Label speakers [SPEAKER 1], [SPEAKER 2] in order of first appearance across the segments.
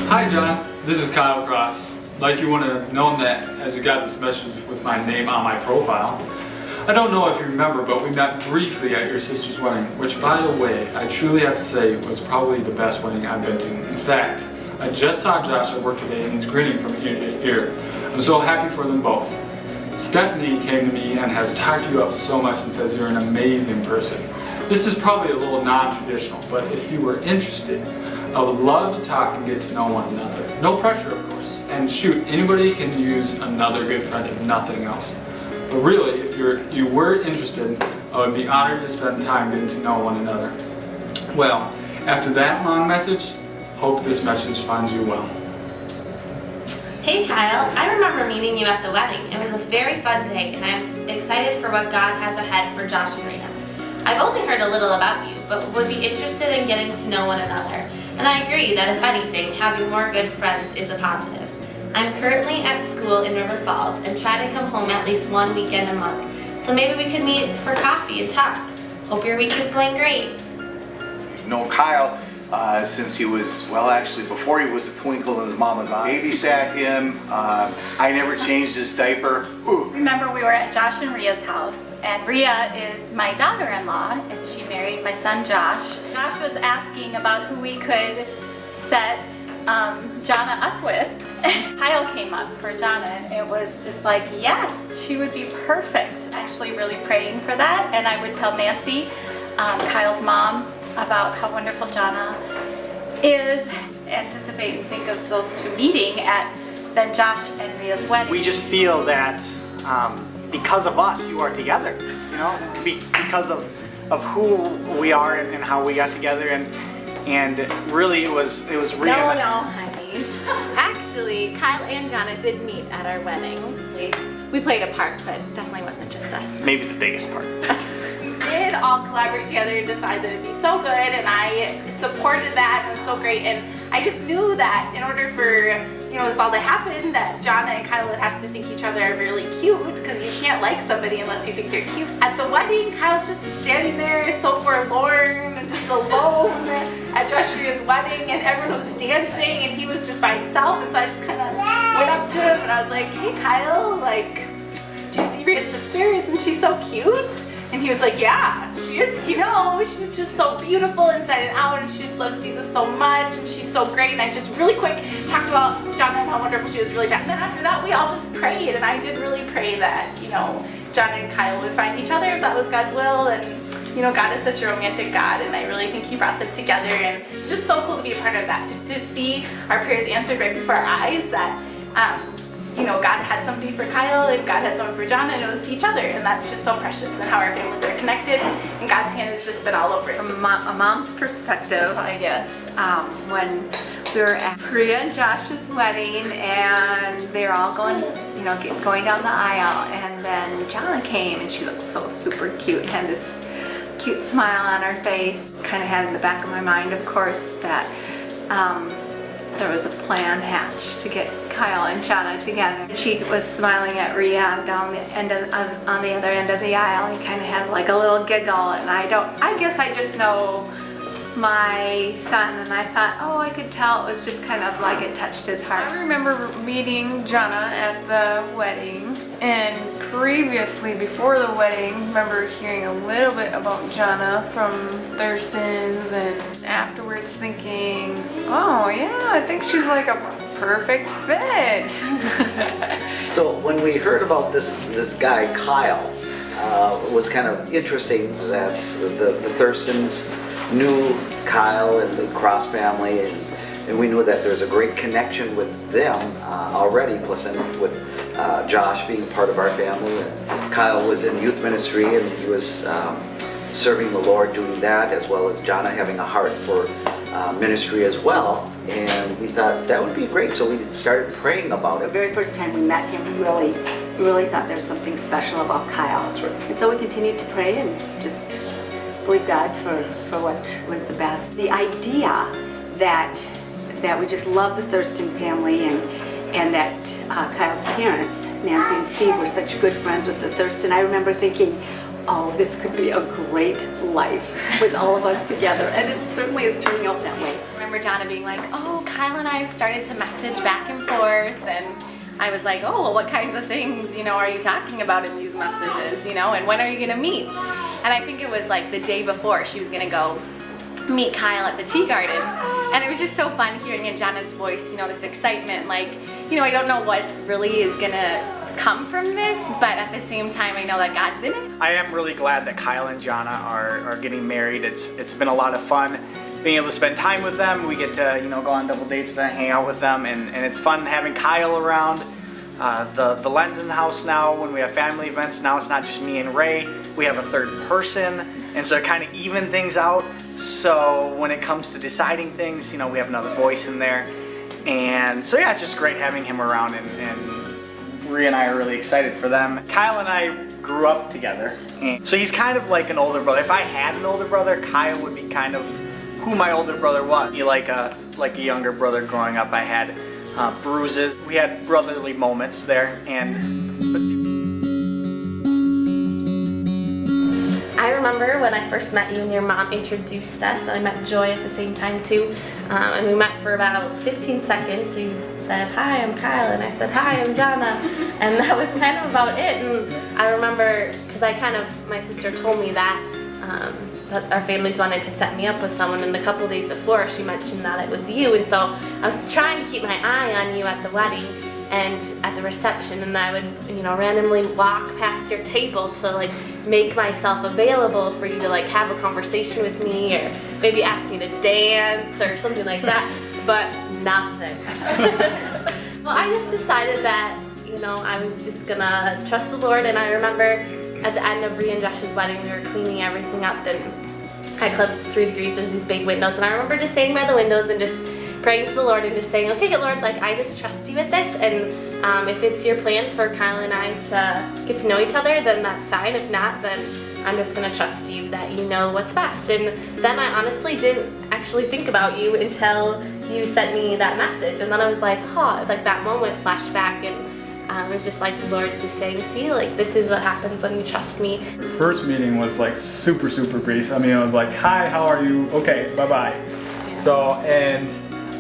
[SPEAKER 1] Hi John, this is Kyle Cross. Like you would have known that as you got this message with my name on my profile. I don't know if you remember, but we met briefly at your sister's wedding, which by the way, I truly have to say was probably the best wedding I've been to. In fact, I just saw Josh at work today and he's grinning from ear to ear. I'm so happy for them both. Stephanie came to me and has talked you up so much and says you're an amazing person. This is probably a little non-traditional, but if you were interested, I would love to talk and get to know one another. No pressure, of course. And shoot, anybody can use another good friend if nothing else. But really, if you were interested, I would be honored to spend time getting to know one another. Well, after that long message, hope this message finds you well.
[SPEAKER 2] Hey Kyle, I remember meeting you at the wedding. It was a very fun day and I'm excited for what God has ahead for Josh and Rena. I've only heard a little about you, but would be interested in getting to know one another. And I agree that if anything, having more good friends is a positive. I'm currently at school in River Falls and try to come home at least one weekend a month. So maybe we could meet for coffee and talk. Hope your week is going great.
[SPEAKER 3] Know Kyle since he was, well actually before he was a twinkle in his mama's eye. Babysat him. I never changed his diaper. Ooh.
[SPEAKER 4] Remember we were at Josh and Rhea's house, and Rhea is my daughter-in-law and she married my son Josh. Josh was asking about who we could set Jonna up with. Kyle came up for Jonna and it was just like, yes, she would be perfect. Actually really praying for that, and I would tell Nancy, Kyle's mom, about how wonderful Jonna is. Anticipate and think of those two meeting at then Josh and Rhea's wedding.
[SPEAKER 5] We just feel that because of us, you are together. You know, because of who we are and how we got together, and really it was Rhea.
[SPEAKER 6] No, honey. Actually, Kyle and Jonna did meet at our wedding. We played a part, but definitely wasn't just us.
[SPEAKER 5] Maybe the biggest part.
[SPEAKER 7] We did all collaborate together and decide that it'd be so good, and I supported that, and it was so great, and I just knew that in order for this all to happen, that Jonna and Kyle would have to think each other are really cute, because you can't like somebody unless you think they're cute. At the wedding, Kyle's just standing there so forlorn and just alone at Josh and Rhea's wedding, and everyone was dancing and he was just by himself, and so I just kind of went up to him and I was like, hey Kyle, like, do you see Rhea's sister? Isn't she so cute? And he was like, yeah, she is, she's just so beautiful inside and out, and she just loves Jesus so much, and she's so great. And I just really quick talked about Jonna and how wonderful she was really bad. And then after that, we all just prayed, and I did really pray that, Jonna and Kyle would find each other if that was God's will. And, God is such a romantic God, and I really think he brought them together, and it's just so cool to be a part of that, to see our prayers answered right before our eyes, that, God had somebody for Kyle and God had someone for Jonna, and it was each other, and that's just so precious, and how our families are connected, and God's hand has just been all over it.
[SPEAKER 8] From a mom's perspective, I guess, when we were at Rhea and Josh's wedding and they were all going down the aisle, and then Jonna came and she looked so super cute, had this cute smile on her face. Kind of had in the back of my mind, of course, that there was a plan hatched to get Kyle and Jonna together. She was smiling at Rhea down the end on the other end of the aisle. He kind of had like a little giggle, and I guess I just know my son, and I thought, oh, I could tell it was just kind of like it touched his heart.
[SPEAKER 9] I remember meeting Jonna at the wedding, and previously, before the wedding, remember hearing a little bit about Jonna from Thurston's, and afterwards thinking, oh yeah, I think she's like a perfect fit.
[SPEAKER 10] So when we heard about this guy Kyle, it was kind of interesting that the Thurstons knew Kyle and the Cross family, and we knew that there's a great connection with them already, plus with Josh being part of our family. And Kyle was in youth ministry, and he was serving the Lord doing that, as well as Jonna having a heart for ministry as well. And we thought that would be great, so we started praying about it.
[SPEAKER 11] The very first time we met him, we really thought there was something special about Kyle.
[SPEAKER 10] That's right.
[SPEAKER 11] And so we continued to pray and just believe God for what was the best. The idea that we just love the Thurston family, and that Kyle's parents, Nancy and Steve, were such good friends with the Thurston. I remember thinking, oh, this could be a great life with all of us together, and it certainly is turning out that way.
[SPEAKER 6] remember Jonna being like, oh, Kyle and I have started to message back and forth, and I was like, oh, well, what kinds of things, you know, are you talking about in these messages, you know, and when are you gonna meet? And I think it was like the day before she was gonna go meet Kyle at the tea garden, and it was just so fun hearing in Jonna's voice, you know, this excitement, like, you know, I don't know what really is gonna come from this, but at the same time I know that God's in it.
[SPEAKER 5] I am really glad that Kyle and Jonna are getting married. It's been a lot of fun being able to spend time with them. We get to, you know, go on double dates with them, hang out with them, and it's fun having Kyle around. The Len's in the house now. When we have family events, now it's not just me and Ray. We have a third person, and so it kind of even things out. So when it comes to deciding things, you know, we have another voice in there. And so yeah, it's just great having him around, and Rhea and I are really excited for them. Kyle and I grew up together, and so he's kind of like an older brother. If I had an older brother, Kyle would be kind of who my older brother was. He like a younger brother growing up. I had bruises. We had brotherly moments there,
[SPEAKER 2] I remember when I first met you and your mom introduced us, and I met Joy at the same time too, and we met for about 15 seconds. You said, hi, I'm Kyle, and I said, hi, I'm Jonna, and that was kind of about it. And I remember, because my sister told me that our families wanted to set me up with someone, and a couple days before she mentioned that it was you, and so I was trying to keep my eye on you at the wedding and at the reception, and I would, you know, randomly walk past your table to like make myself available for you to like have a conversation with me, or maybe ask me to dance or something like that, but nothing. Well, I just decided that, you know, I was just gonna trust the Lord. And I remember at the end of Rhea and Josh's wedding, we were cleaning everything up, and I clipped 3 degrees, there's these big windows, and I remember just standing by the windows and just praying to the Lord and just saying, okay, Lord, like, I just trust you with this, and if it's your plan for Kyle and I to get to know each other, then that's fine. If not, then I'm just gonna trust you that you know what's best. And then I honestly didn't actually think about you until you sent me that message, and then I was like, oh, like that moment flashed back, and it was just like the Lord just saying, see, like, this is what happens when you trust me.
[SPEAKER 1] The first meeting was like super brief. I mean, it was like, hi, how are you? Okay, bye-bye.
[SPEAKER 2] Yeah.
[SPEAKER 1] So, and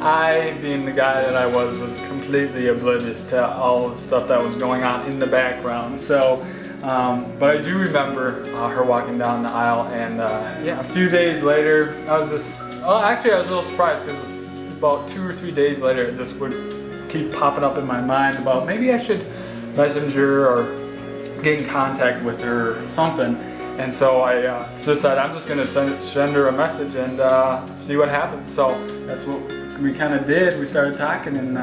[SPEAKER 1] I, being the guy that I was completely oblivious to all the stuff that was going on in the background. So, but I do remember her walking down the aisle, and yeah, a few days later, I was a little surprised, because about 2 or 3 days later, it just would keep popping up in my mind about maybe I should messenger or get in contact with her or something. And so I decided I'm just gonna send her a message and see what happens. So that's what we kind of did. We started talking, and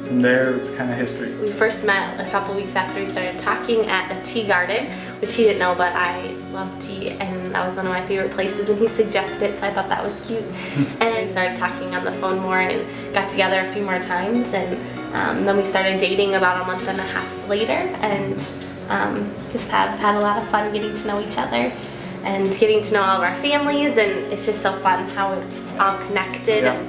[SPEAKER 1] from there it's kind of history.
[SPEAKER 2] We first met a couple weeks after we started talking at the tea garden, which he didn't know, but I love tea, and that was one of my favorite places, and he suggested it, so I thought that was cute. And we started talking on the phone more and got together a few more times, and then we started dating about a month and a half later, and just have had a lot of fun getting to know each other and getting to know all of our families, and it's just so fun how it's all connected.
[SPEAKER 1] Yeah.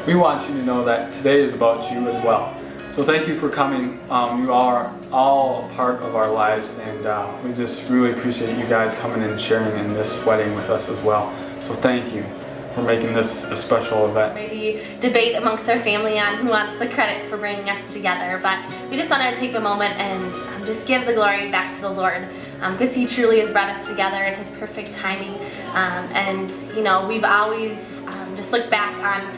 [SPEAKER 1] We want you to know that today is about you as well. So thank you for coming. You are all a part of our lives, and we just really appreciate you guys coming and sharing in this wedding with us as well. So thank you for making this a special event.
[SPEAKER 2] Maybe debate amongst our family on who wants the credit for bringing us together, but we just wanted to take a moment and just give the glory back to the Lord, because He truly has brought us together in His perfect timing. And you know, we've always just looked back on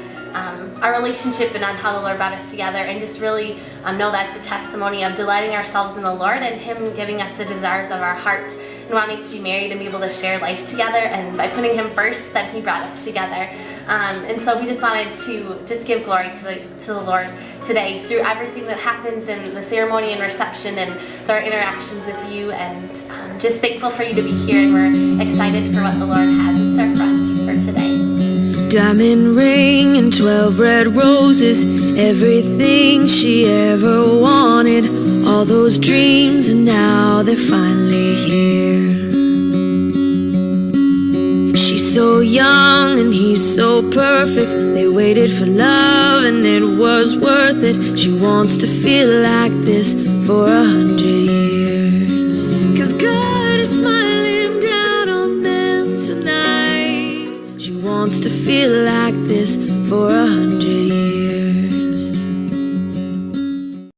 [SPEAKER 2] our relationship and on how the Lord brought us together, and just really know that it's a testimony of delighting ourselves in the Lord and Him giving us the desires of our heart and wanting to be married and be able to share life together, and by putting Him first, then He brought us together. And so we just wanted to just give glory to the Lord today through everything that happens in the ceremony and reception and through our interactions with you, and just thankful for you to be here, and we're excited for what the Lord has in store for us for today.
[SPEAKER 12] Diamond ring and 12 red roses, everything she ever wanted. All those dreams, and now they're finally here. She's so young and he's so perfect. They waited for love and it was worth it. She wants to feel like this for 100 years. 'Cause God is smiling down on them tonight. wants to feel like this for 100 years.